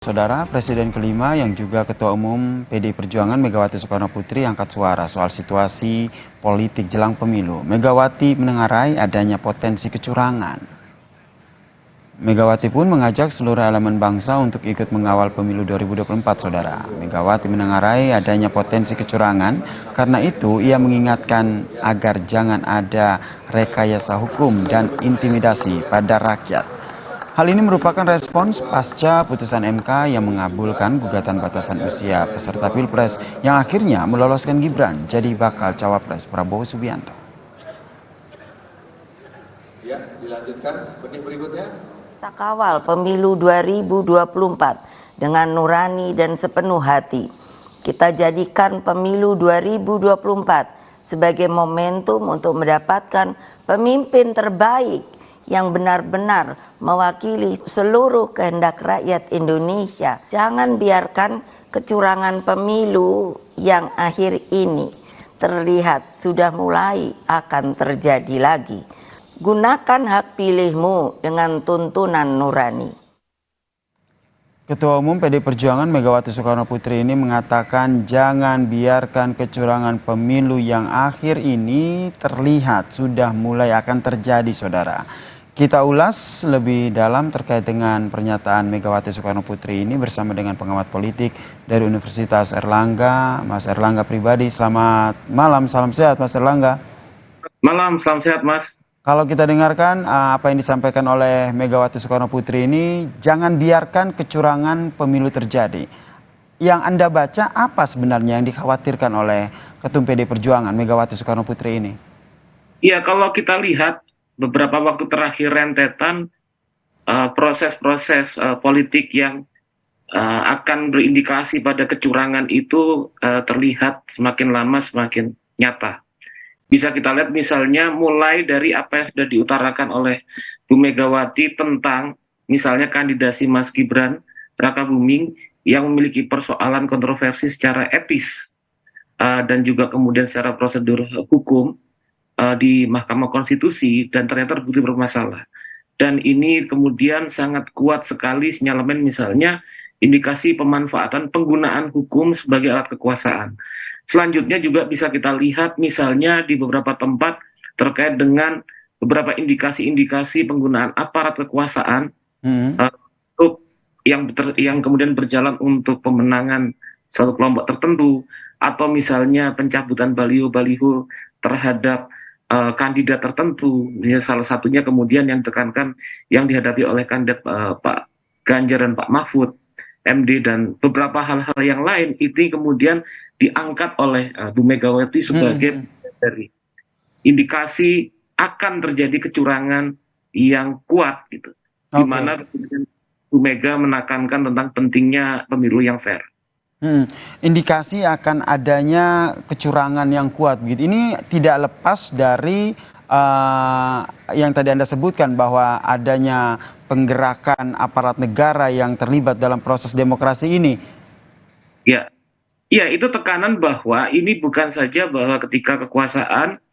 Saudara Presiden kelima yang juga Ketua Umum PDI Perjuangan Megawati Soekarnoputri angkat suara soal situasi politik jelang pemilu. Megawati menengarai adanya potensi kecurangan. Megawati pun mengajak seluruh elemen bangsa untuk ikut mengawal pemilu 2024, saudara. Megawati menengarai adanya potensi kecurangan, karena itu ia mengingatkan agar jangan ada rekayasa hukum dan intimidasi pada rakyat. Hal ini merupakan respons pasca putusan MK yang mengabulkan gugatan batasan usia peserta Pilpres yang akhirnya meloloskan Gibran jadi bakal cawapres Prabowo Subianto. Ya, dilanjutkan benih berikutnya. Kita kawal pemilu 2024 dengan nurani dan sepenuh hati. Kita jadikan pemilu 2024 sebagai momentum untuk mendapatkan pemimpin terbaik yang benar-benar mewakili seluruh kehendak rakyat Indonesia. Jangan biarkan kecurangan pemilu yang akhir ini terlihat sudah mulai akan terjadi lagi. Gunakan hak pilihmu dengan tuntunan nurani. Ketua Umum PDI Perjuangan Megawati Soekarnoputri ini mengatakan jangan biarkan kecurangan pemilu yang akhir ini terlihat sudah mulai akan terjadi, saudara. Kita ulas lebih dalam terkait dengan pernyataan Megawati Soekarnoputri ini bersama dengan pengamat politik dari Universitas Airlangga, Mas Airlangga Pribadi. Selamat malam, salam sehat Mas Airlangga. Malam, salam sehat Mas. Kalau kita dengarkan apa yang disampaikan oleh Megawati Soekarnoputri ini, jangan biarkan kecurangan pemilu terjadi. Yang Anda baca apa sebenarnya yang dikhawatirkan oleh Ketum PDI Perjuangan Megawati Soekarnoputri ini? Ya, kalau kita lihat beberapa waktu terakhir rentetan proses-proses politik yang akan berindikasi pada kecurangan itu terlihat semakin lama semakin nyata. Bisa kita lihat misalnya mulai dari apa yang sudah diutarakan oleh Bu Megawati tentang misalnya kandidasi Mas Gibran Rakabuming yang memiliki persoalan kontroversi secara etis dan juga kemudian secara prosedur hukum di Mahkamah Konstitusi dan ternyata terbukti bermasalah. Dan ini kemudian sangat kuat sekali sinyalemen misalnya indikasi pemanfaatan penggunaan hukum sebagai alat kekuasaan. Selanjutnya juga bisa kita lihat misalnya di beberapa tempat terkait dengan beberapa indikasi-indikasi penggunaan aparat kekuasaan untuk yang kemudian berjalan untuk pemenangan suatu kelompok tertentu, atau misalnya pencabutan baliho-baliho terhadap kandidat tertentu. Salah satunya kemudian yang ditekankan yang dihadapi oleh kandidat Pak Ganjar dan Pak Mahfud MD dan beberapa hal-hal yang lain, itu kemudian diangkat oleh Bu Megawati sebagai dari indikasi akan terjadi kecurangan yang kuat gitu. Di mana Bu Mega menekankan tentang pentingnya pemilu yang fair. Indikasi akan adanya kecurangan yang kuat begitu. Ini tidak lepas dari yang tadi Anda sebutkan bahwa adanya penggerakan aparat negara yang terlibat dalam proses demokrasi ini. Ya, itu tekanan bahwa ini bukan saja bahwa ketika kekuasaan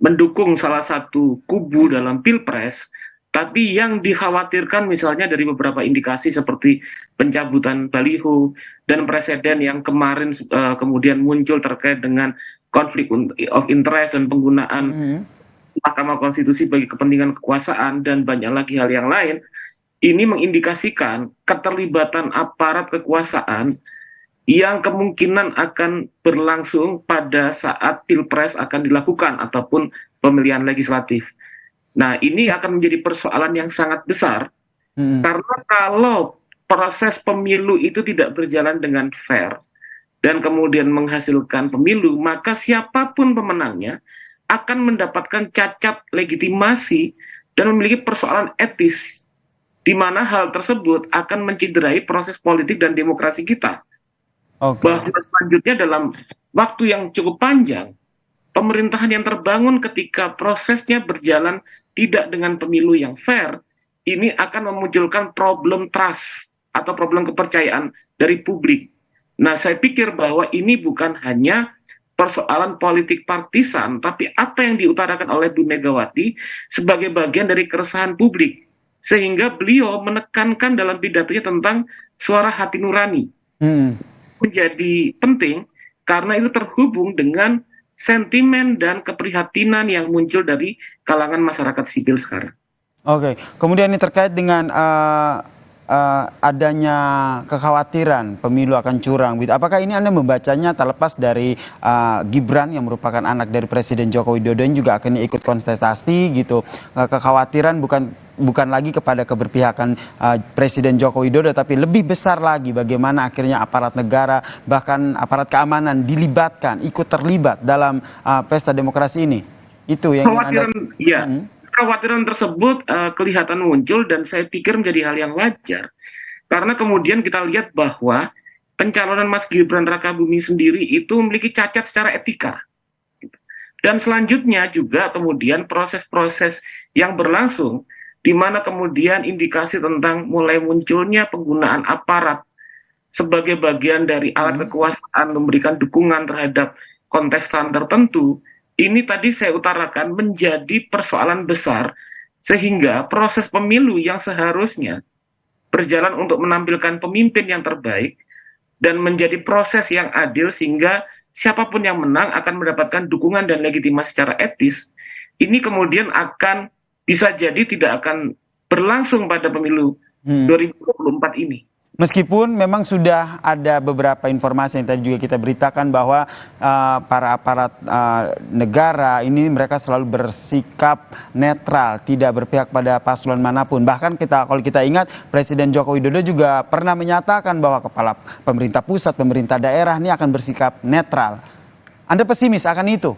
mendukung salah satu kubu dalam Pilpres, tapi yang dikhawatirkan misalnya dari beberapa indikasi seperti pencabutan baliho dan presiden yang kemarin kemudian muncul terkait dengan konflik of interest dan penggunaan Mahkamah Konstitusi bagi kepentingan kekuasaan dan banyak lagi hal yang lain, ini mengindikasikan keterlibatan aparat kekuasaan yang kemungkinan akan berlangsung pada saat Pilpres akan dilakukan ataupun pemilihan legislatif. Nah, ini akan menjadi persoalan yang sangat besar, karena kalau proses pemilu itu tidak berjalan dengan fair dan kemudian menghasilkan pemilu, maka siapapun pemenangnya akan mendapatkan cacat legitimasi dan memiliki persoalan etis, di mana hal tersebut akan menciderai proses politik dan demokrasi kita. Bahwa selanjutnya dalam waktu yang cukup panjang, pemerintahan yang terbangun ketika prosesnya berjalan tidak dengan pemilu yang fair, ini akan memunculkan problem trust atau problem kepercayaan dari publik. Nah, saya pikir bahwa ini bukan hanya persoalan politik partisan, tapi apa yang diutarakan oleh Bu Megawati sebagai bagian dari keresahan publik. sehingga beliau menekankan dalam pidatonya tentang suara hati nurani. Menjadi penting karena itu terhubung dengan sentimen dan keprihatinan yang muncul dari kalangan masyarakat sipil sekarang. Oke, kemudian ini terkait dengan adanya kekhawatiran pemilu akan curang. Apakah ini Anda membacanya terlepas dari Gibran yang merupakan anak dari Presiden Joko Widodo yang juga akan ikut kontestasi gitu. Kekhawatiran bukan lagi kepada keberpihakan Presiden Joko Widodo, tapi lebih besar lagi bagaimana akhirnya aparat negara bahkan aparat keamanan dilibatkan, ikut terlibat dalam pesta demokrasi ini. Itu yang Kekhawatiran, ya. Kekhawatiran tersebut kelihatan muncul dan saya pikir menjadi hal yang wajar. Karena kemudian kita lihat bahwa pencalonan Mas Gibran Rakabuming sendiri itu memiliki cacat secara etika. Dan selanjutnya juga kemudian proses-proses yang berlangsung di mana kemudian indikasi tentang mulai munculnya penggunaan aparat sebagai bagian dari alat kekuasaan memberikan dukungan terhadap kontestan tertentu. Ini tadi saya utarakan menjadi persoalan besar sehingga proses pemilu yang seharusnya berjalan untuk menampilkan pemimpin yang terbaik dan menjadi proses yang adil sehingga siapapun yang menang akan mendapatkan dukungan dan legitimasi secara etis, ini kemudian akan bisa jadi tidak akan berlangsung pada pemilu 2024 ini. Meskipun memang sudah ada beberapa informasi yang tadi juga kita beritakan bahwa para aparat negara ini mereka selalu bersikap netral, tidak berpihak pada paslon manapun. Bahkan kalau kita ingat Presiden Joko Widodo juga pernah menyatakan bahwa kepala pemerintah pusat, pemerintah daerah ini akan bersikap netral. Anda pesimis akan itu?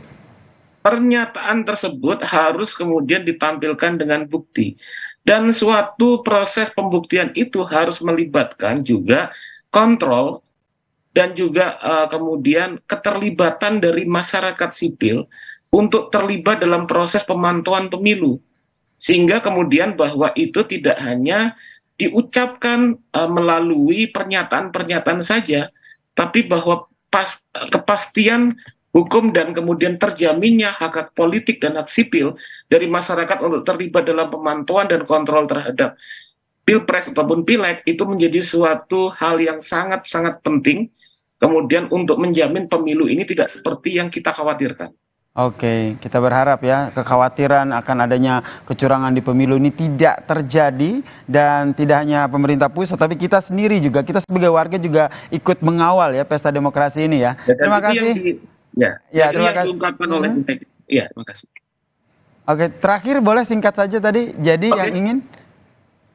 Pernyataan tersebut harus kemudian ditampilkan dengan bukti. Dan suatu proses pembuktian itu harus melibatkan juga kontrol dan juga kemudian keterlibatan dari masyarakat sipil untuk terlibat dalam proses pemantauan pemilu. Sehingga kemudian bahwa itu tidak hanya diucapkan melalui pernyataan-pernyataan saja, tapi bahwa kepastian hukum dan kemudian terjaminnya hak-hak politik dan hak sipil dari masyarakat untuk terlibat dalam pemantauan dan kontrol terhadap pilpres ataupun pileg itu menjadi suatu hal yang sangat-sangat penting kemudian untuk menjamin pemilu ini tidak seperti yang kita khawatirkan. Oke, kita berharap ya kekhawatiran akan adanya kecurangan di pemilu ini tidak terjadi dan tidak hanya pemerintah pusat tapi kita sendiri juga, kita sebagai warga juga ikut mengawal ya pesta demokrasi ini ya. Terima kasih. Terima kasih. Diungkapkan oleh ya, terima kasih. Oke, terakhir boleh singkat saja tadi. Jadi yang ingin?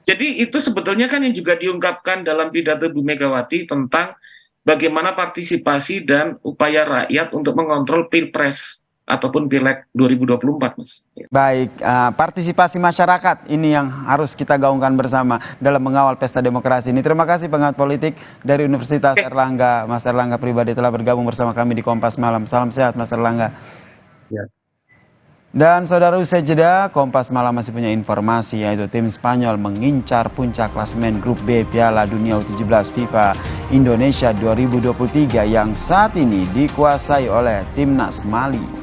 Jadi itu sebetulnya kan yang juga diungkapkan dalam pidato Bu Megawati tentang bagaimana partisipasi dan upaya rakyat untuk mengontrol pilpres ataupun pileg 2024, Mas. Baik, partisipasi masyarakat ini yang harus kita gaungkan bersama dalam mengawal pesta demokrasi ini. Terima kasih pengamat politik dari Universitas Erlangga, Mas Erlangga Pribadi telah bergabung bersama kami di Kompas Malam. Salam sehat, Mas Erlangga. Ya. Dan saudara, usai jeda, Kompas Malam masih punya informasi yaitu tim Spanyol mengincar puncak klasemen Grup B Piala Dunia U17 FIFA Indonesia 2023 yang saat ini dikuasai oleh timnas Mali.